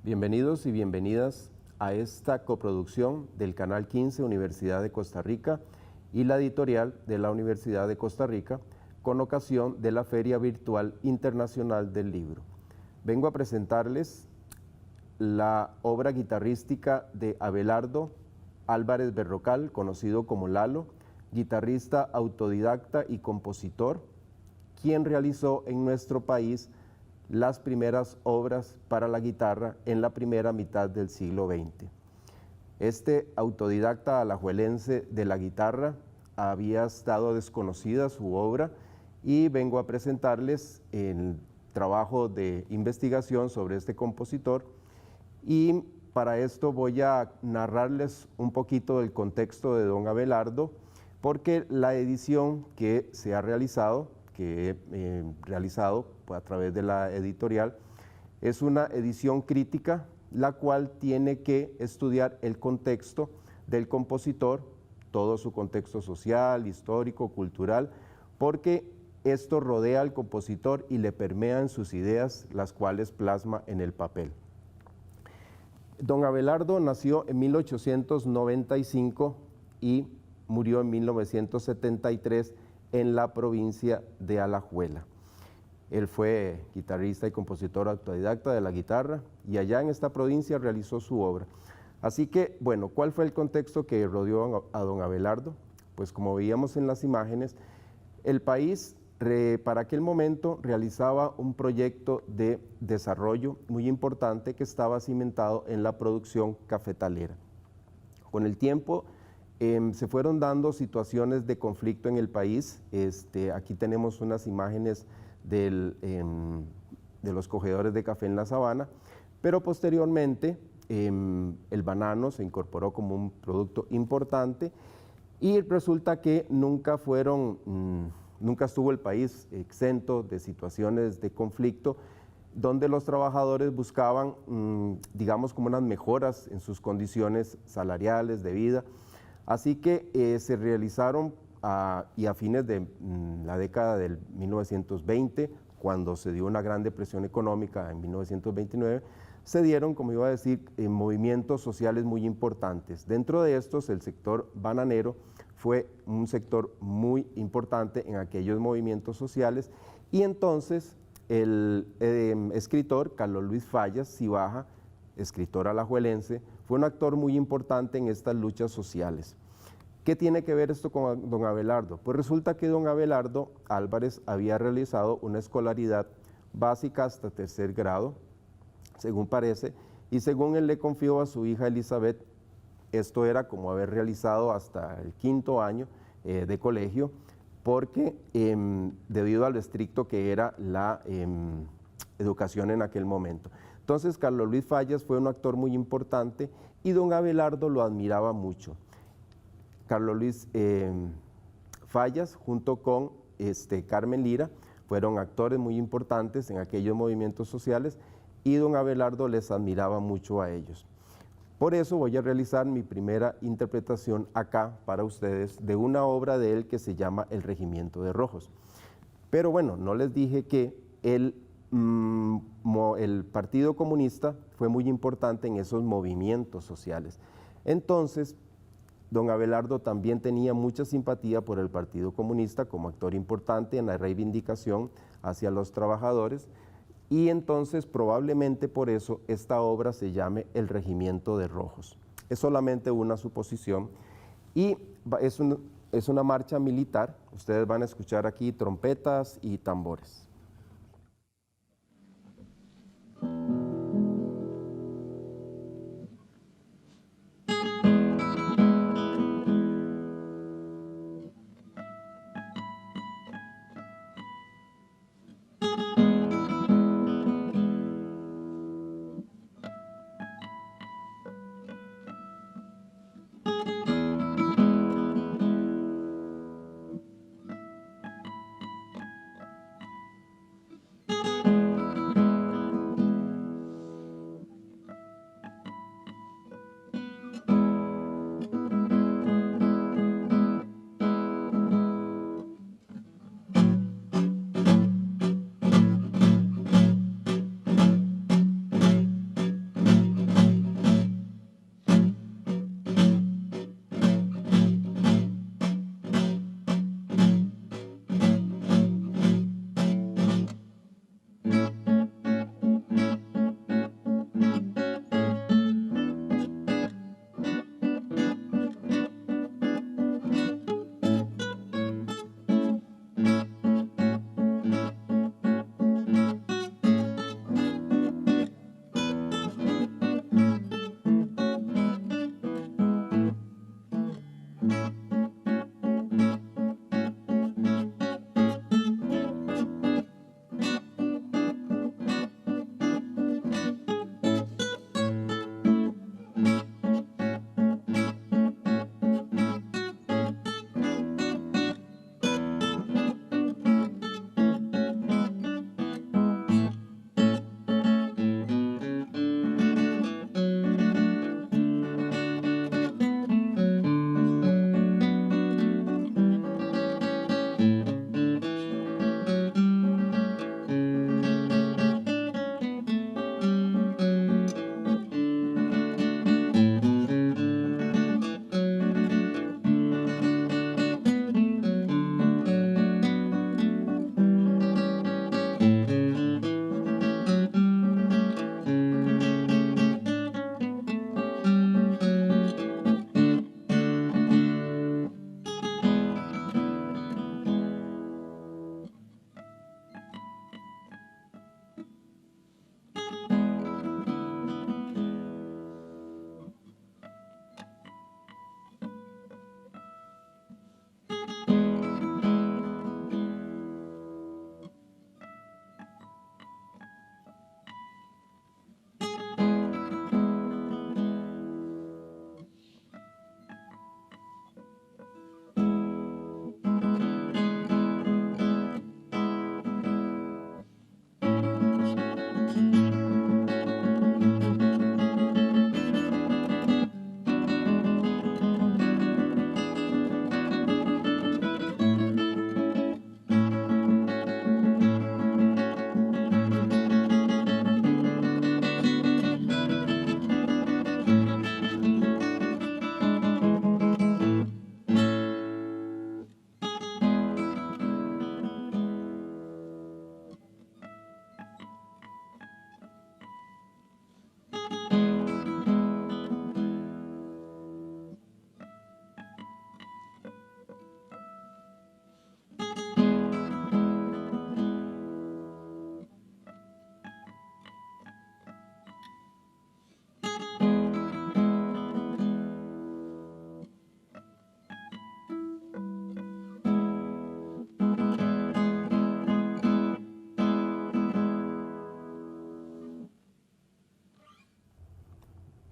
Bienvenidos y bienvenidas a esta coproducción del Canal 15 Universidad de Costa Rica y la editorial de la Universidad de Costa Rica con ocasión de la Feria Virtual Internacional del Libro. Vengo a presentarles la obra guitarrística de Abelardo Álvarez Berrocal, conocido como Lalo, guitarrista autodidacta y compositor, quien realizó en nuestro país las primeras obras para la guitarra en la primera mitad del siglo XX. Este autodidacta alajuelense de la guitarra había estado desconocida su obra y vengo a presentarles el trabajo de investigación sobre este compositor, y para esto voy a narrarles un poquito del contexto de don Abelardo, porque la edición que se ha realizado, que he realizado a través de la editorial, es una edición crítica, la cual tiene que estudiar el contexto del compositor, todo su contexto social, histórico, cultural, porque esto rodea al compositor y le permea en sus ideas, las cuales plasma en el papel. Don Abelardo nació en 1895 y murió en 1973 en la provincia de Alajuela. Él fue guitarrista y compositor autodidacta de la guitarra y allá en esta provincia realizó su obra. Así que, bueno, ¿cuál fue el contexto que rodeó a don Abelardo? Pues como veíamos en las imágenes, el país para aquel momento realizaba un proyecto de desarrollo muy importante que estaba cimentado en la producción cafetalera. Con el tiempo se fueron dando situaciones de conflicto en el país. Aquí tenemos unas imágenes de los cogedores de café en la sabana, pero posteriormente el banano se incorporó como un producto importante y resulta que nunca estuvo el país exento de situaciones de conflicto donde los trabajadores buscaban, digamos, como unas mejoras en sus condiciones salariales de vida. Así que se realizaron, y a fines de la década del 1920, cuando se dio una gran depresión económica en 1929, se dieron, como iba a decir, movimientos sociales muy importantes. Dentro de estos, el sector bananero fue un sector muy importante en aquellos movimientos sociales, y entonces el escritor Carlos Luis Fallas Cibaja, escritor alajuelense, fue un actor muy importante en estas luchas sociales. ¿Qué tiene que ver esto con don Abelardo? Pues resulta que don Abelardo Álvarez había realizado una escolaridad básica hasta tercer grado, según parece, y según él le confió a su hija Elizabeth, esto era como haber realizado hasta el quinto año de colegio, porque debido a lo estricto que era la educación en aquel momento. Entonces Carlos Luis Fallas fue un actor muy importante y don Abelardo lo admiraba mucho. Carlos Luis Fallas junto con Carmen Lira fueron actores muy importantes en aquellos movimientos sociales y don Abelardo les admiraba mucho a ellos. Por eso voy a realizar mi primera interpretación acá para ustedes de una obra de él que se llama El Regimiento de Rojos. Pero bueno, no les dije que el Partido Comunista fue muy importante en esos movimientos sociales. Entonces, don Abelardo también tenía mucha simpatía por el Partido Comunista como actor importante en la reivindicación hacia los trabajadores, y entonces probablemente por eso esta obra se llame El Regimiento de Rojos. Es solamente una suposición y es una marcha militar. Ustedes van a escuchar aquí trompetas y tambores.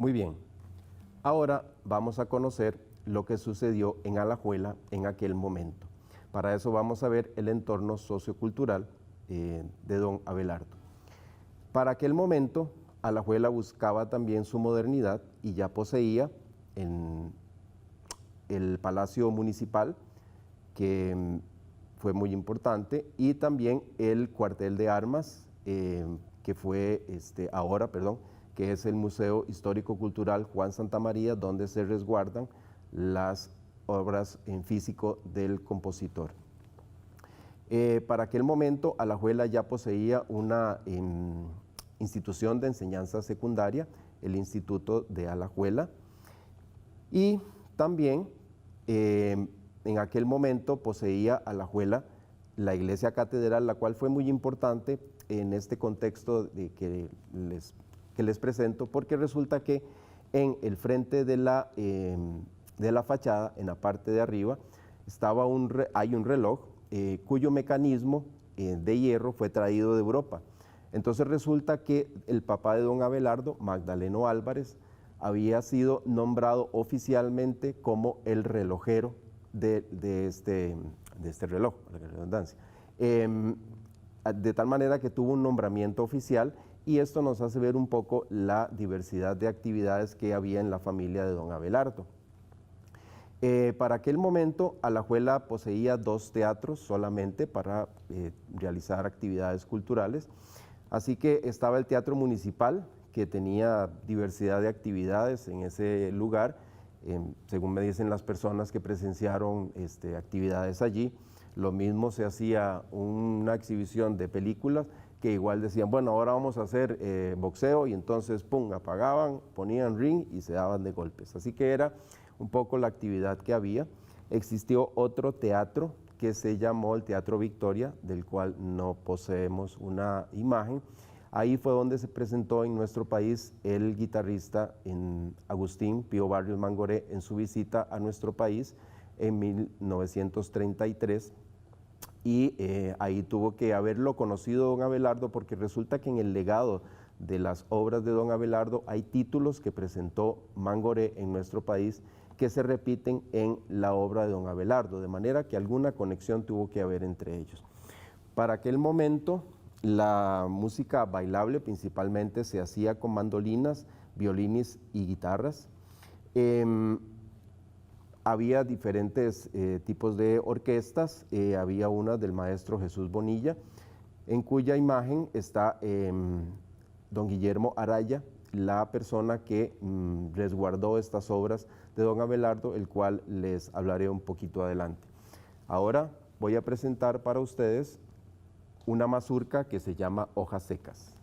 Muy bien. Ahora vamos a conocer lo que sucedió en Alajuela en aquel momento. Para eso vamos a ver el entorno sociocultural de don Abelardo. Para aquel momento, Alajuela buscaba también su modernidad y ya poseía en el Palacio Municipal, que fue muy importante, y también el cuartel de armas, que fue que es el Museo Histórico Cultural Juan Santamaría, donde se resguardan las obras en físico del compositor. Para aquel momento, Alajuela ya poseía una institución de enseñanza secundaria, el Instituto de Alajuela, y también en aquel momento poseía Alajuela la iglesia catedral, la cual fue muy importante en este contexto que les presento, porque resulta que en el frente de la fachada, en la parte de arriba, hay un reloj cuyo mecanismo de hierro fue traído de Europa. Entonces resulta que el papá de don Abelardo, Magdaleno Álvarez, había sido nombrado oficialmente como el relojero de este reloj, para la redundancia. De tal manera que tuvo un nombramiento oficial, y esto nos hace ver un poco la diversidad de actividades que había en la familia de don Abelardo. Para aquel momento, Alajuela poseía 2 teatros solamente para realizar actividades culturales, así que estaba el Teatro Municipal, que tenía diversidad de actividades en ese lugar, según me dicen las personas que presenciaron actividades allí. Lo mismo se hacía una exhibición de películas, que igual decían, bueno, ahora vamos a hacer boxeo, y entonces, pum, apagaban, ponían ring y se daban de golpes. Así que era un poco la actividad que había. Existió otro teatro que se llamó el Teatro Victoria, del cual no poseemos una imagen. Ahí fue donde se presentó en nuestro país el guitarrista Agustín Pío Barrios Mangoré en su visita a nuestro país en 1933, y ahí tuvo que haberlo conocido don Abelardo, porque resulta que en el legado de las obras de don Abelardo hay títulos que presentó Mangoré en nuestro país que se repiten en la obra de don Abelardo, de manera que alguna conexión tuvo que haber entre ellos. Para aquel momento, la música bailable principalmente se hacía con mandolinas, violines y guitarras. Había diferentes tipos de orquestas. Había una del maestro Jesús Bonilla, en cuya imagen está don Guillermo Araya, la persona que resguardó estas obras de don Abelardo, el cual les hablaré un poquito adelante. Ahora voy a presentar para ustedes una mazurca que se llama Hojas Secas.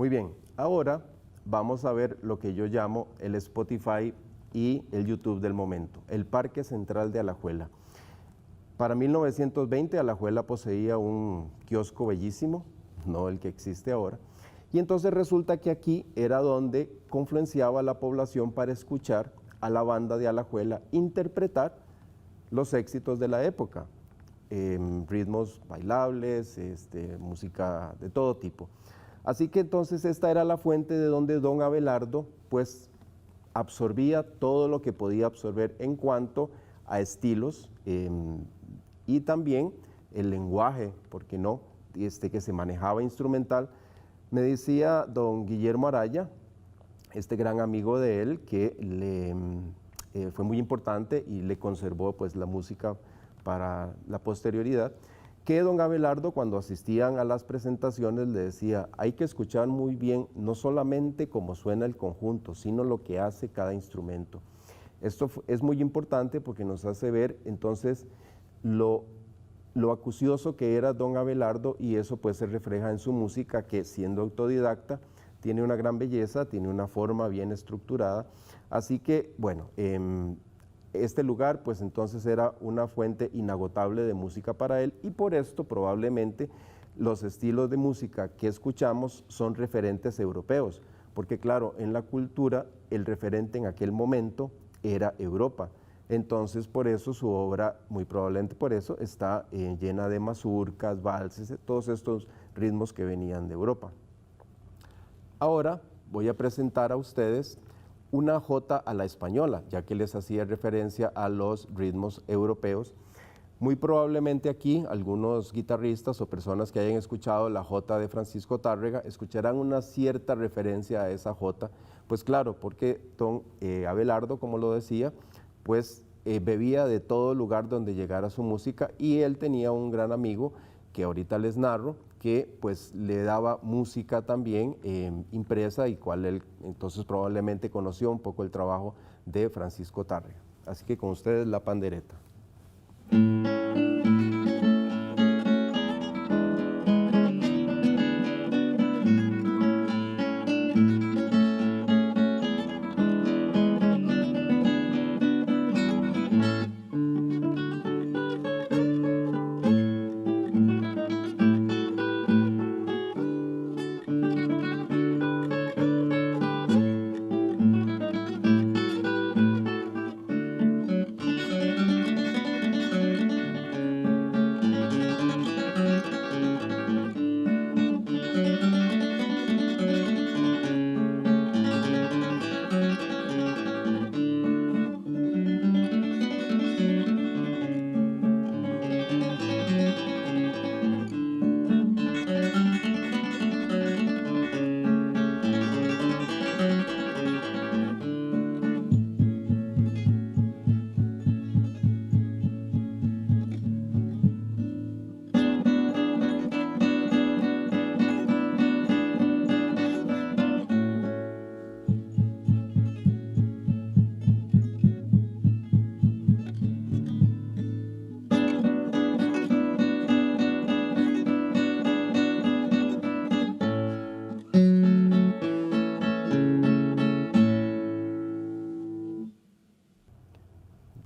Muy bien, ahora vamos a ver lo que yo llamo el Spotify y el YouTube del momento, el Parque Central de Alajuela. Para 1920 Alajuela poseía un kiosco bellísimo, no el que existe ahora, y entonces resulta que aquí era donde confluenciaba la población para escuchar a la banda de Alajuela interpretar los éxitos de la época, ritmos bailables, música de todo tipo. Así que entonces esta era la fuente de donde don Abelardo pues absorbía todo lo que podía absorber en cuanto a estilos y también el lenguaje, ¿por qué no?, que se manejaba instrumental. Me decía don Guillermo Araya, este gran amigo de él, que fue muy importante y le conservó pues la música para la posterioridad, que don Abelardo cuando asistían a las presentaciones le decía, hay que escuchar muy bien no solamente cómo suena el conjunto, sino lo que hace cada instrumento. Esto es muy importante porque nos hace ver entonces lo acucioso que era don Abelardo, y eso pues se refleja en su música, que siendo autodidacta tiene una gran belleza, tiene una forma bien estructurada. Así que bueno, este lugar pues entonces era una fuente inagotable de música para él, y por esto probablemente los estilos de música que escuchamos son referentes europeos, porque claro, en la cultura el referente en aquel momento era Europa. Entonces por eso su obra, muy probablemente por eso, está llena de mazurcas, valses, todos estos ritmos que venían de Europa. Ahora voy a presentar a ustedes una jota a la española, ya que les hacía referencia a los ritmos europeos. Muy probablemente aquí algunos guitarristas o personas que hayan escuchado la jota de Francisco Tárrega escucharán una cierta referencia a esa jota, pues claro, porque don Abelardo, como lo decía, pues bebía de todo lugar donde llegara su música, y él tenía un gran amigo que ahorita les narro, que pues le daba música también impresa, y cual él entonces probablemente conoció un poco el trabajo de Francisco Tárrega. Así que con ustedes la pandereta.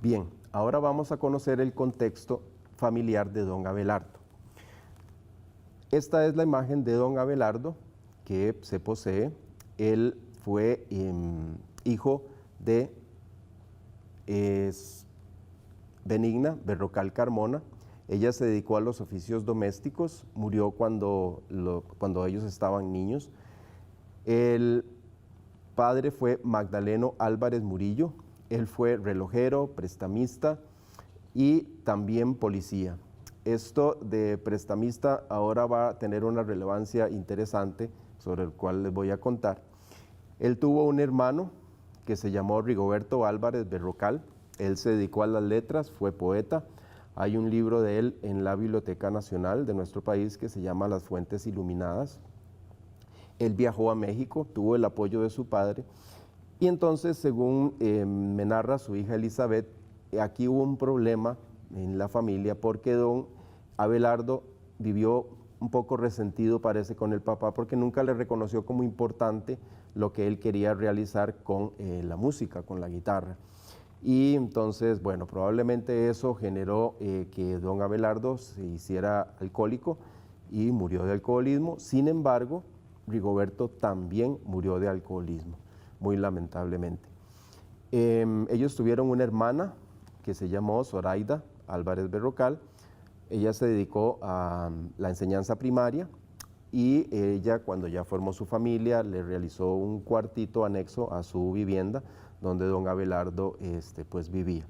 Bien, ahora vamos a conocer el contexto familiar de don Abelardo. Esta es la imagen de don Abelardo que se posee. Él fue hijo de Benigna Berrocal Carmona. Ella se dedicó a los oficios domésticos, murió cuando ellos estaban niños. El padre fue Magdaleno Álvarez Murillo. Él fue relojero, prestamista y también policía. Esto de prestamista ahora va a tener una relevancia interesante sobre el cual les voy a contar. Él tuvo un hermano que se llamó Rigoberto Álvarez Berrocal. Él se dedicó a las letras, fue poeta. Hay un libro de él en la Biblioteca Nacional de nuestro país que se llama Las Fuentes Iluminadas. Él viajó a México, tuvo el apoyo de su padre. Y entonces, según me narra su hija Elizabeth, aquí hubo un problema en la familia porque don Abelardo vivió un poco resentido, parece, con el papá, porque nunca le reconoció como importante lo que él quería realizar con la música, con la guitarra. Y entonces, bueno, probablemente eso generó que don Abelardo se hiciera alcohólico y murió de alcoholismo. Sin embargo, Rigoberto también murió de alcoholismo, muy lamentablemente. Ellos tuvieron una hermana que se llamó Zoraida Álvarez Berrocal. Ella se dedicó a la enseñanza primaria y ella, cuando ya formó su familia, le realizó un cuartito anexo a su vivienda donde don Abelardo pues vivía.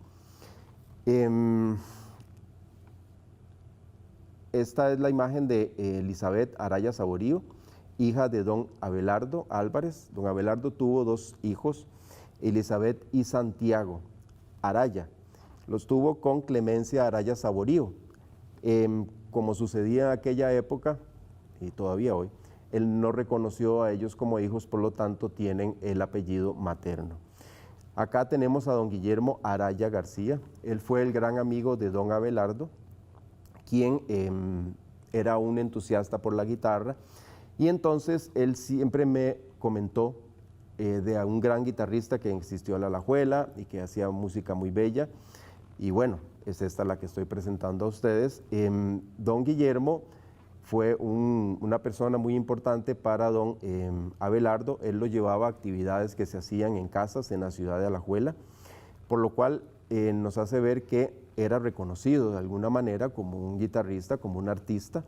Esta es la imagen de Elizabeth Araya Saborío, hija de don Abelardo Álvarez. Don Abelardo tuvo dos hijos, Elizabeth y Santiago Araya. Los tuvo con Clemencia Araya Saborío. Como sucedía en aquella época, y todavía hoy, él no reconoció a ellos como hijos, por lo tanto tienen el apellido materno. Acá tenemos a don Guillermo Araya García. Él fue el gran amigo de don Abelardo, quien era un entusiasta por la guitarra, y entonces él siempre me comentó de un gran guitarrista que existió en La Alajuela y que hacía música muy bella, y bueno, es esta la que estoy presentando a ustedes. Don Guillermo fue una persona muy importante para don Abelardo. Él lo llevaba a actividades que se hacían en casas en la ciudad de Alajuela, por lo cual nos hace ver que era reconocido de alguna manera como un guitarrista, como un artista.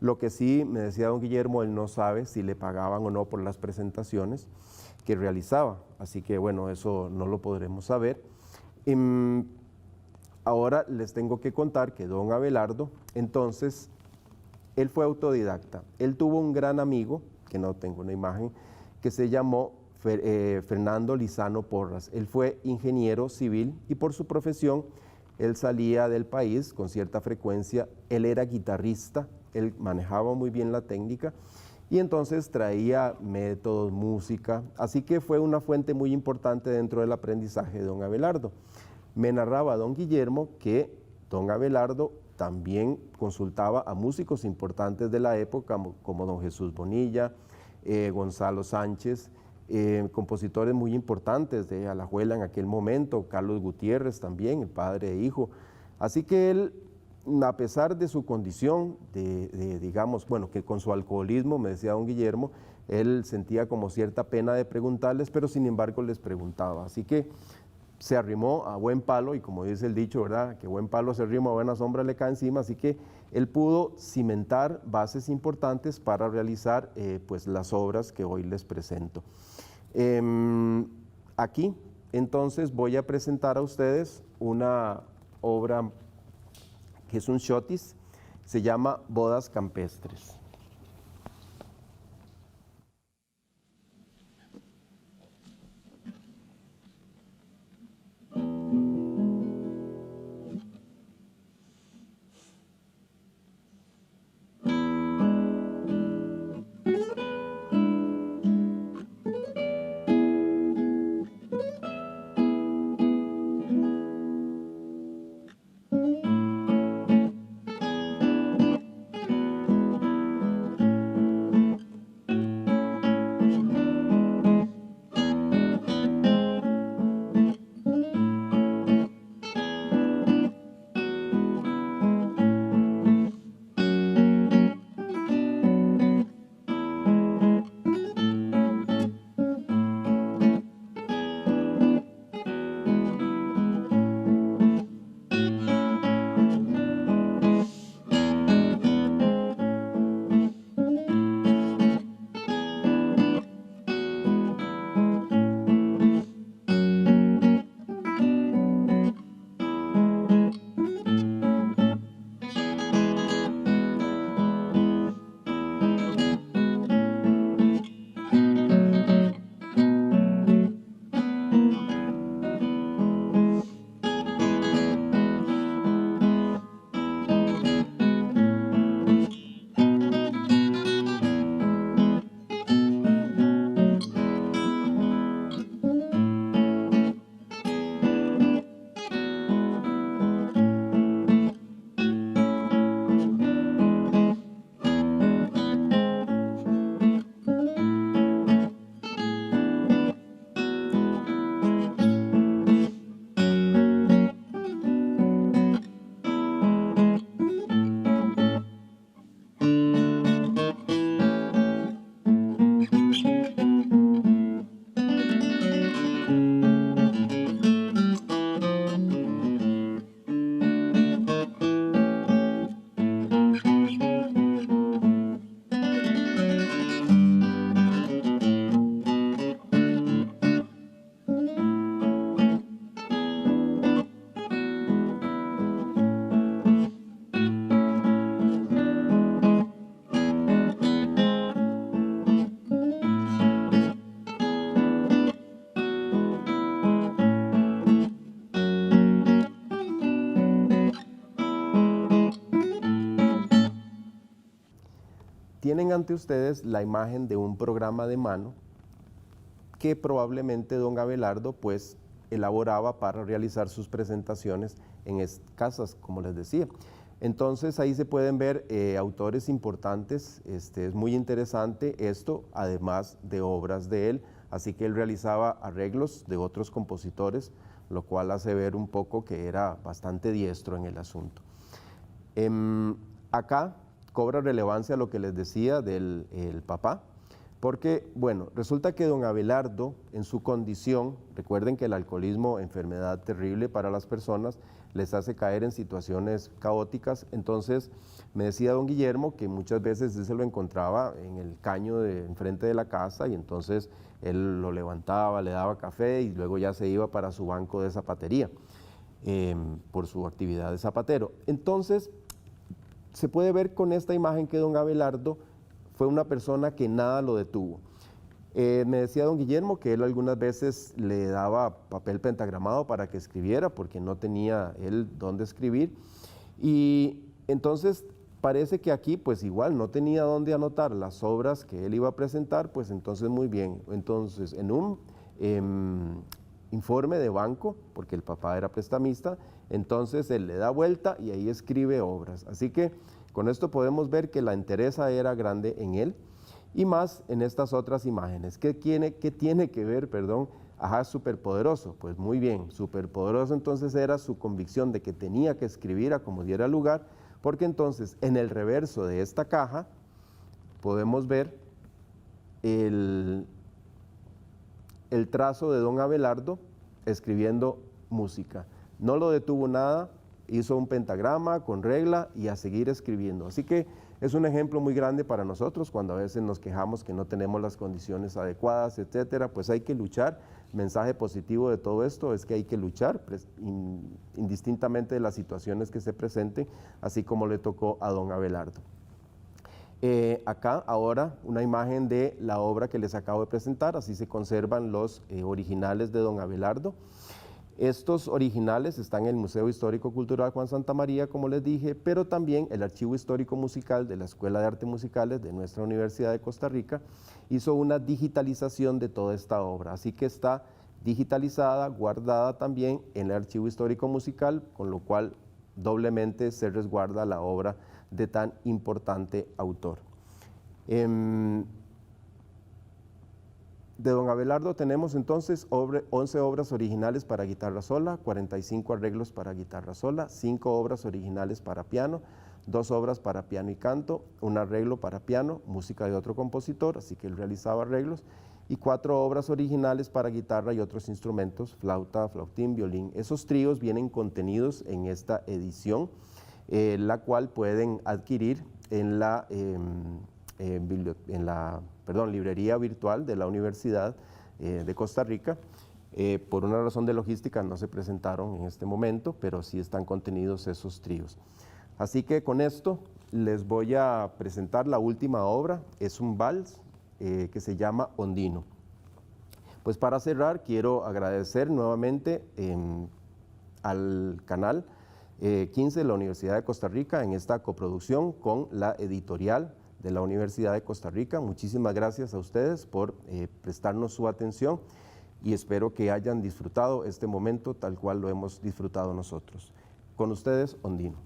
Lo que sí me decía don Guillermo, él no sabe si le pagaban o no por las presentaciones que realizaba, así que bueno, eso no lo podremos saber. Ahora les tengo que contar que don Abelardo, entonces, él fue autodidacta. Él tuvo un gran amigo, que no tengo una imagen, que se llamó Fernando Lizano Porras. Él fue ingeniero civil y por su profesión él salía del país con cierta frecuencia. Él era guitarrista, él manejaba muy bien la técnica y entonces traía métodos, música, así que fue una fuente muy importante dentro del aprendizaje de don Abelardo. Me narraba don Guillermo que don Abelardo también consultaba a músicos importantes de la época, como don Jesús Bonilla, Gonzalo Sánchez, compositores muy importantes de Alajuela en aquel momento, Carlos Gutiérrez también, el padre e hijo. Así que él, a pesar de su condición, digamos, bueno, que con su alcoholismo, me decía don Guillermo, él sentía como cierta pena de preguntarles, pero sin embargo les preguntaba. Así que se arrimó a buen palo, y como dice el dicho, ¿verdad?, que buen palo se arrima, buena sombra le cae encima, así que él pudo cimentar bases importantes para realizar pues las obras que hoy les presento. Aquí, entonces, voy a presentar a ustedes una obra que es un shotis, se llama Bodas Campestres. tienen ante ustedes la imagen de un programa de mano que probablemente don Abelardo pues elaboraba para realizar sus presentaciones en casas, como les decía. Entonces ahí se pueden ver autores importantes, es muy interesante esto, además de obras de él, así que él realizaba arreglos de otros compositores, lo cual hace ver un poco que era bastante diestro en el asunto. Acá cobra relevancia lo que les decía del papá, porque, bueno, resulta que don Abelardo, en su condición, recuerden que el alcoholismo, enfermedad terrible para las personas, les hace caer en situaciones caóticas, entonces me decía don Guillermo que muchas veces él se lo encontraba en el caño de enfrente de la casa y entonces él lo levantaba, le daba café y luego ya se iba para su banco de zapatería por su actividad de zapatero. Entonces, se puede ver con esta imagen que don Abelardo fue una persona que nada lo detuvo. Me decía don Guillermo que él algunas veces le daba papel pentagramado para que escribiera porque no tenía él dónde escribir y entonces parece que aquí pues igual no tenía dónde anotar las obras que él iba a presentar, pues entonces muy bien, entonces en un informe de banco, porque el papá era prestamista, entonces él le da vuelta y ahí escribe obras, así que con esto podemos ver que la entereza era grande en él y más en estas otras imágenes. ¿Qué tiene que ver, perdón? Ajá, superpoderoso. Pues muy bien, superpoderoso entonces era su convicción de que tenía que escribir a como diera lugar, porque entonces en el reverso de esta caja podemos ver el trazo de don Abelardo escribiendo música. No lo detuvo nada, hizo un pentagrama con regla y a seguir escribiendo. Así que es un ejemplo muy grande para nosotros cuando a veces nos quejamos que no tenemos las condiciones adecuadas, etcétera, pues hay que luchar. Mensaje positivo de todo esto es que hay que luchar indistintamente de las situaciones que se presenten, así como le tocó a don Abelardo. Acá ahora una imagen de la obra que les acabo de presentar, así se conservan los originales de don Abelardo. Estos originales están en el Museo Histórico Cultural Juan Santamaría, como les dije, pero también el Archivo Histórico Musical de la Escuela de Artes Musicales de nuestra Universidad de Costa Rica hizo una digitalización de toda esta obra, así que está digitalizada, guardada también en el Archivo Histórico Musical, con lo cual doblemente se resguarda la obra de tan importante autor. De don Abelardo tenemos entonces 11 obras originales para guitarra sola, 45 arreglos para guitarra sola, 5 obras originales para piano, 2 obras para piano y canto, un arreglo para piano, música de otro compositor, así que él realizaba arreglos, y 4 obras originales para guitarra y otros instrumentos, flauta, flautín, violín. Esos tríos vienen contenidos en esta edición, la cual pueden adquirir en la librería virtual de la Universidad de Costa Rica. Por una razón de logística no se presentaron en este momento, pero sí están contenidos esos tríos. Así que con esto les voy a presentar la última obra, es un vals que se llama Ondino. Pues para cerrar quiero agradecer nuevamente al canal 15 de la Universidad de Costa Rica en esta coproducción con la editorial de la Universidad de Costa Rica. Muchísimas gracias a ustedes por prestarnos su atención y espero que hayan disfrutado este momento tal cual lo hemos disfrutado nosotros. Con ustedes, Ondino.